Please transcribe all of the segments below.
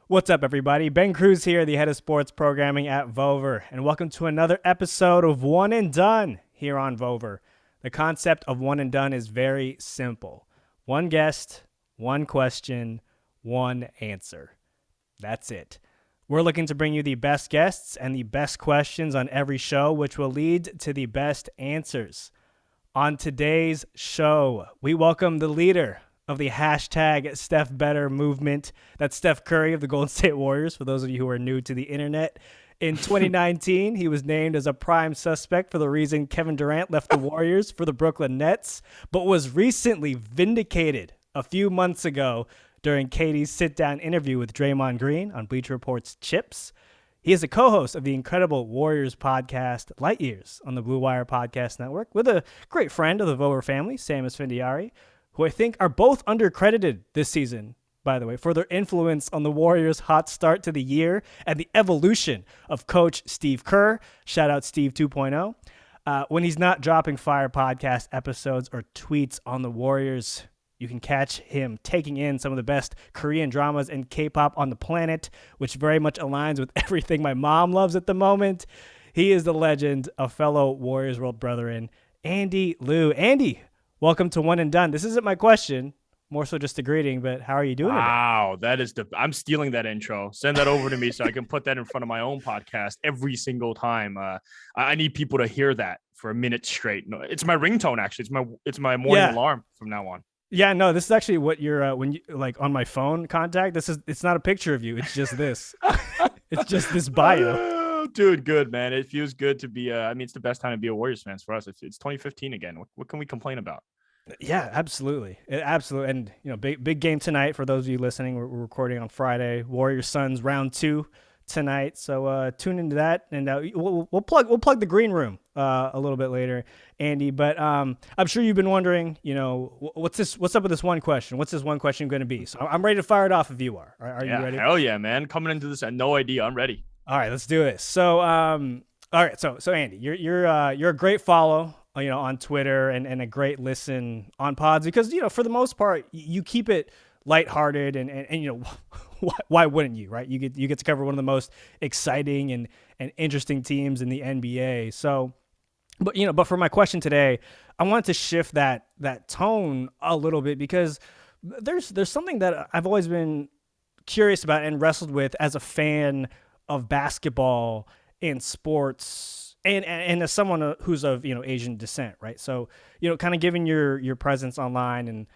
What's up, everybody? Ben Cruz here, the head of sports programming at Vover, and welcome to another episode of One and Done here on Vover. The concept of One and Done is very simple. One guest, one question, one answer. That's it. We're looking to bring you the best guests and the best questions on every show, which will lead to the best answers. On today's show, we welcome the leader of the hashtag Steph Better movement. That's Steph Curry of the Golden State Warriors, for those of you who are new to the internet. In 2019, he was named as a prime suspect for the reason Kevin Durant left the Warriors for the Brooklyn Nets, but was recently vindicated a few months ago during KD's sit-down interview with Draymond Green on Bleacher Report's Chips. He is a co-host of the incredible Warriors podcast, Light Years, on the Blue Wire Podcast Network, with a great friend of the Vover family, Sam Esfandiari, who I think are both undercredited this season, by the way, for their influence on the Warriors' hot start to the year and the evolution of Coach Steve Kerr. Shout out Steve 2.0. When he's not dropping fire podcast episodes or tweets on the Warriors, you can catch him taking in some of the best Korean dramas and K-pop on the planet, which very much aligns with everything my mom loves at the moment. He is the legend, a fellow Warriors world brethren, Andy Liu. Andy, welcome to One and Done. This isn't my question, more so just a greeting, but how are you doing today? Wow, I'm stealing that intro. Send that over to me so I can put that in front of my own podcast every single time. I need people to hear that for a minute straight. No, it's my ringtone, actually. It's my morning alarm from now on. Yeah, no, this is actually what you're when you like on my phone contact. It's not a picture of you. It's just this. It's just this bio. Dude, good, man. It feels good to be it's the best time to be a Warriors fans for us. It's 2015 again. What can we complain about? Yeah, absolutely. Absolutely. And big game tonight for those of you listening. We're recording on Friday. Warriors Suns round 2 tonight. So tune into that, and we'll plug the green room a little bit later, Andy. But I'm sure you've been wondering, what's up with this one question? What's this one question going to be? So I'm ready to fire it off if you are. Are you ready? Hell yeah, man. Coming into this, I had no idea. I'm ready. All right, let's do this. So all right, so Andy, you're a great follow, on Twitter, and a great listen on pods, because for the most part you keep it lighthearted, and why wouldn't you, right? You get to cover one of the most exciting and interesting teams in the NBA. So, but for my question today, I wanted to shift that tone a little bit, because there's something that I've always been curious about and wrestled with as a fan of basketball and sports, and as someone who's of Asian descent, right? So kind of given your presence online, and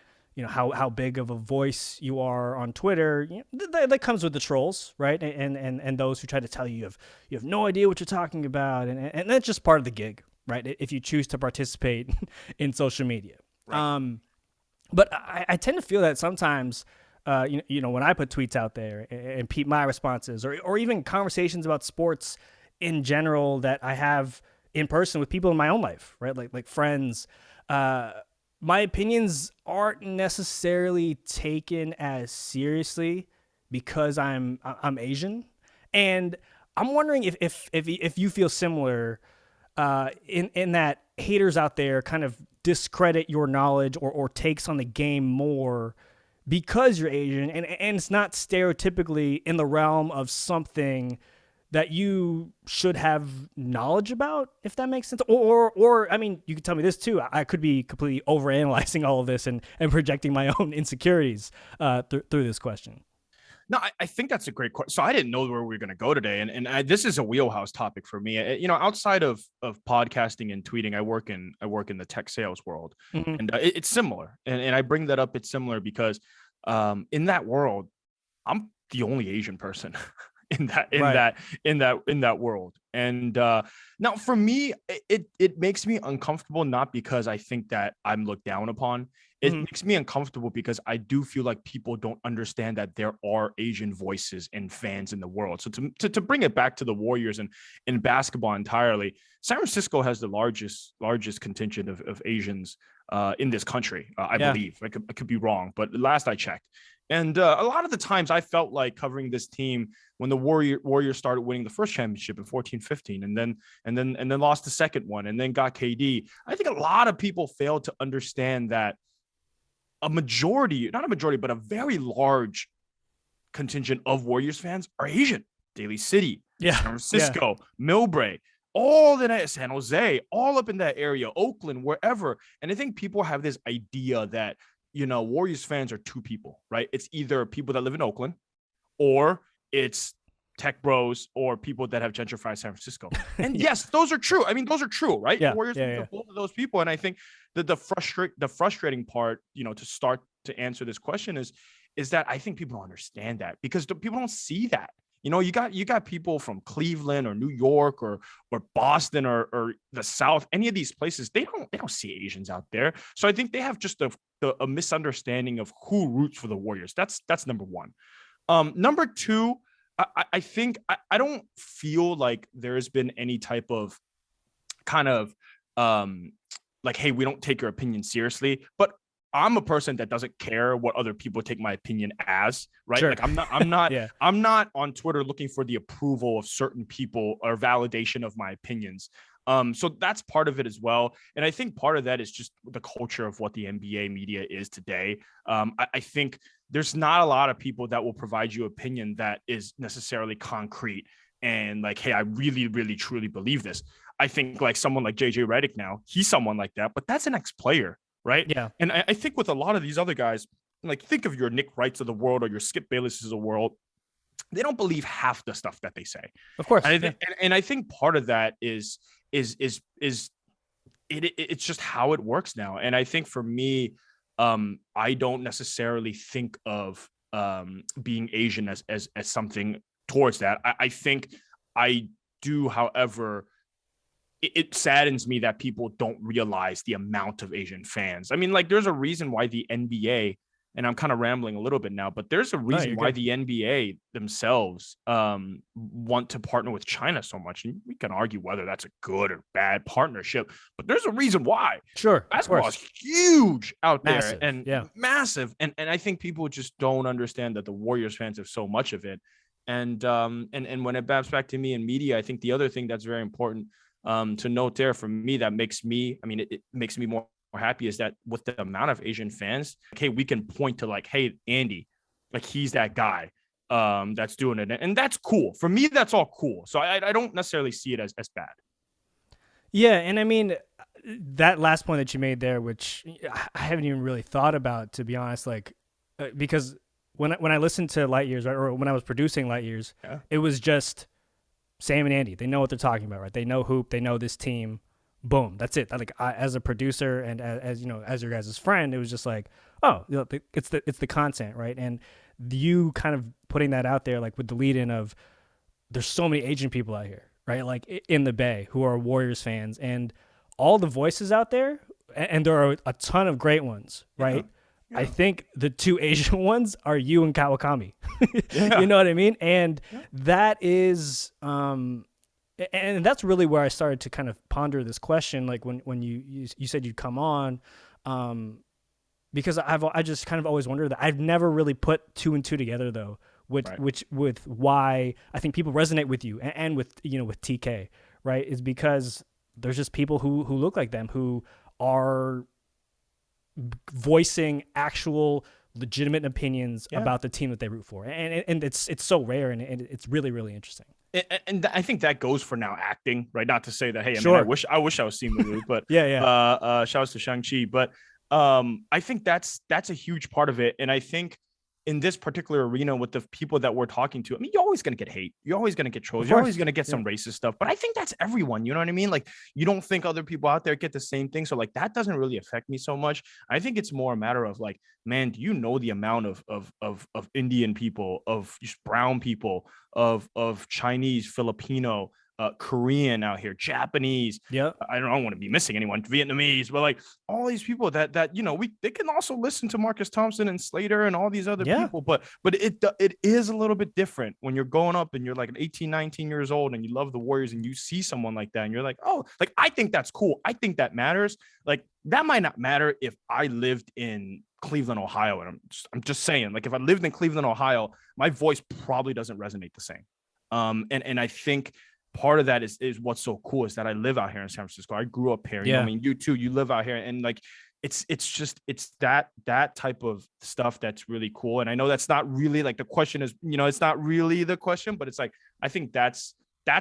how big of a voice you are on Twitter, that comes with the trolls, right? And those who try to tell you you have no idea what you're talking about, and that's just part of the gig, right? If you choose to participate in social media, right. But I tend to feel that sometimes, when I put tweets out there and peep my responses, or even conversations about sports in general that I have in person with people in my own life, right? Like friends, my opinions aren't necessarily taken as seriously because I'm Asian, and I'm wondering if you feel similar, in that haters out there kind of discredit your knowledge or takes on the game more because you're Asian, and it's not stereotypically in the realm of something that you should have knowledge about, if that makes sense. Or I mean, you could tell me this too. I could be completely overanalyzing all of this and projecting my own insecurities through this question. No, I think that's a great question. So I didn't know where we were going to go today. And this is a wheelhouse topic for me. Outside of podcasting and tweeting, I work in the tech sales world, mm-hmm. and it's similar. And I bring that up. It's similar because in that world, I'm the only Asian person in that world. And now for me, it makes me uncomfortable, not because I think that I'm looked down upon. It mm-hmm. makes me uncomfortable because I do feel like people don't understand that there are Asian voices and fans in the world. So to bring it back to the Warriors and in basketball entirely, San Francisco has the largest contingent of Asians in this country, I believe. I could be wrong, but last I checked. And a lot of the times I felt like covering this team when the Warriors started winning the first championship in 14-15 and then lost the second one and then got KD. I think a lot of people failed to understand that a very large contingent of Warriors fans are Asian. Daly City, Yeah. San Francisco, Millbrae, all in that, San Jose, all up in that area, Oakland, wherever. And I think people have this idea that, Warriors fans are two people, right? It's either people that live in Oakland or it's tech bros or people that have gentrified San Francisco. And yes, those are true. I mean, those are true, right? Yeah. Warriors fans are both of those people. And I think that the frustrating part, to start to answer this question is that I think people don't understand that, because people don't see that. You got people from Cleveland or New York or Boston or the South, any of these places, they don't see Asians out there. So I think they have just a misunderstanding of who roots for the Warriors. That's number one. Number two, I think I don't feel like there's been any type of kind of like, hey, we don't take your opinion seriously, but I'm a person that doesn't care what other people take my opinion as, right? Sure. Like I'm not on Twitter looking for the approval of certain people or validation of my opinions. So that's part of it as well. And I think part of that is just the culture of what the NBA media is today. I think there's not a lot of people that will provide you opinion that is necessarily concrete and like, hey, I really, really, truly believe this. I think like someone like JJ Redick now, he's someone like that, but that's an ex-player, right? Yeah. And I think with a lot of these other guys, like think of your Nick Wrights of the world or your Skip Baylesses of the world, they don't believe half the stuff that they say. Of course. And I think part of that is it's just how it works now. And I think for me, I don't necessarily think of being Asian as something towards that. I think I do, however, it saddens me that people don't realize the amount of Asian fans. I mean, like there's a reason why the NBA, and I'm kind of rambling a little bit now, but there's a reason why the NBA themselves want to partner with China so much. And we can argue whether that's a good or bad partnership, but there's a reason why. Sure. Basketball is huge out there. Massive. And massive. And I think people just don't understand that the Warriors fans have so much of it. And when it backs back to me in media, I think the other thing that's very important to note there for me that makes me, I mean, it makes me more happy is that with the amount of Asian fans, okay, we can point to like, hey, Andy, like he's that guy that's doing it. And that's cool. For me, that's all cool. So I don't necessarily see it as bad. Yeah. And I mean, that last point that you made there, which I haven't even really thought about, to be honest, like, because when I listened to Light Years, right, or when I was producing Light Years, it was just Sam and Andy. They know what they're talking about, right? They know hoop. They know this team. Boom. That's it. Like as a producer and as you know, as your guys' friend, it was just like, oh, it's the content, right? And you kind of putting that out there, like with the lead in of, there's so many Asian people out here, right? Like in the Bay who are Warriors fans, and all the voices out there, and there are a ton of great ones, right? Yeah. I think the two Asian ones are you and Kawakami. You know what I mean? And that is, and that's really where I started to kind of ponder this question. Like when you said you'd come on, because I just kind of always wondered that. I've never really put two and two together though, which with why I think people resonate with you and with, with TK, right? Is because there's just people who look like them, who are voicing actual legitimate opinions about the team that they root for. And it's so rare, and it's really, really interesting. And I think that goes for now acting, right? Not to say that, hey, I mean, I wish I was Simu Liu, but shout outs to Shang-Chi. But I think that's a huge part of it. And I think in this particular arena with the people that we're talking to, I mean, you're always going to get hate. You're always going to get trolls. You're always going to get some racist stuff. But I think that's everyone. You know what I mean? Like, you don't think other people out there get the same thing. So like, that doesn't really affect me so much. I think it's more a matter of like, man, do you know the amount of Indian people, of just brown people, of Chinese, Filipino, Korean out here, Japanese. Yeah, I don't want to be missing anyone, Vietnamese, but like all these people that they can also listen to Marcus Thompson and Slater and all these other people, but it is a little bit different when you're growing up and you're like 18, 19 years old and you love the Warriors and you see someone like that and you're like, oh, like I think that's cool. I think that matters. Like that might not matter if I lived in Cleveland, Ohio, and I'm just saying, like if I lived in Cleveland, Ohio, my voice probably doesn't resonate the same. And I think part of that is what's so cool is that I live out here in San Francisco. I grew up here. You know, I mean, you too, you live out here, and like it's that type of stuff that's really cool. And I know that's not really like the question is, it's not really the question, but it's like, I think that's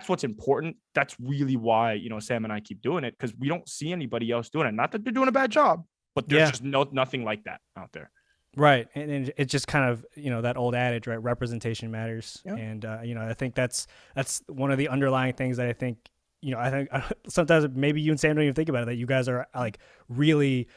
what's important. That's really why, Sam and I keep doing it, because we don't see anybody else doing it. Not that they're doing a bad job, but there's just nothing like that out there. Right. And it's just kind of, that old adage, right? Representation matters. Yeah. And, I think that's one of the underlying things that I think, I think sometimes maybe you and Sam don't even think about it, that you guys are like really,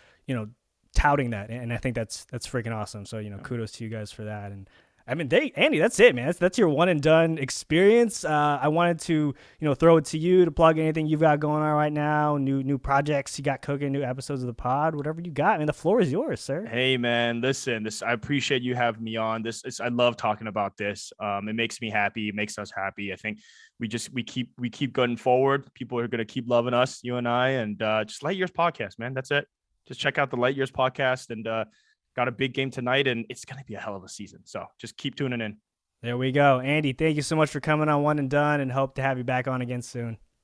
touting that. And I think that's freaking awesome. So, kudos to you guys for that. And I mean, Andy, that's it, man. That's your one and done experience. I wanted to, throw it to you to plug anything you've got going on right now, new projects you got cooking, new episodes of the pod, whatever you got. I mean, the floor is yours, sir. Hey, man, listen, I appreciate you having me on. I love talking about this. It makes me happy. It makes us happy. I think we keep going forward. People are going to keep loving us, you and I, and just Light Years podcast, man. That's it. Just check out the Light Years podcast, and got a big game tonight, and it's going to be a hell of a season. So just keep tuning in. There we go. Andy, thank you so much for coming on One and Done, and hope to have you back on again soon.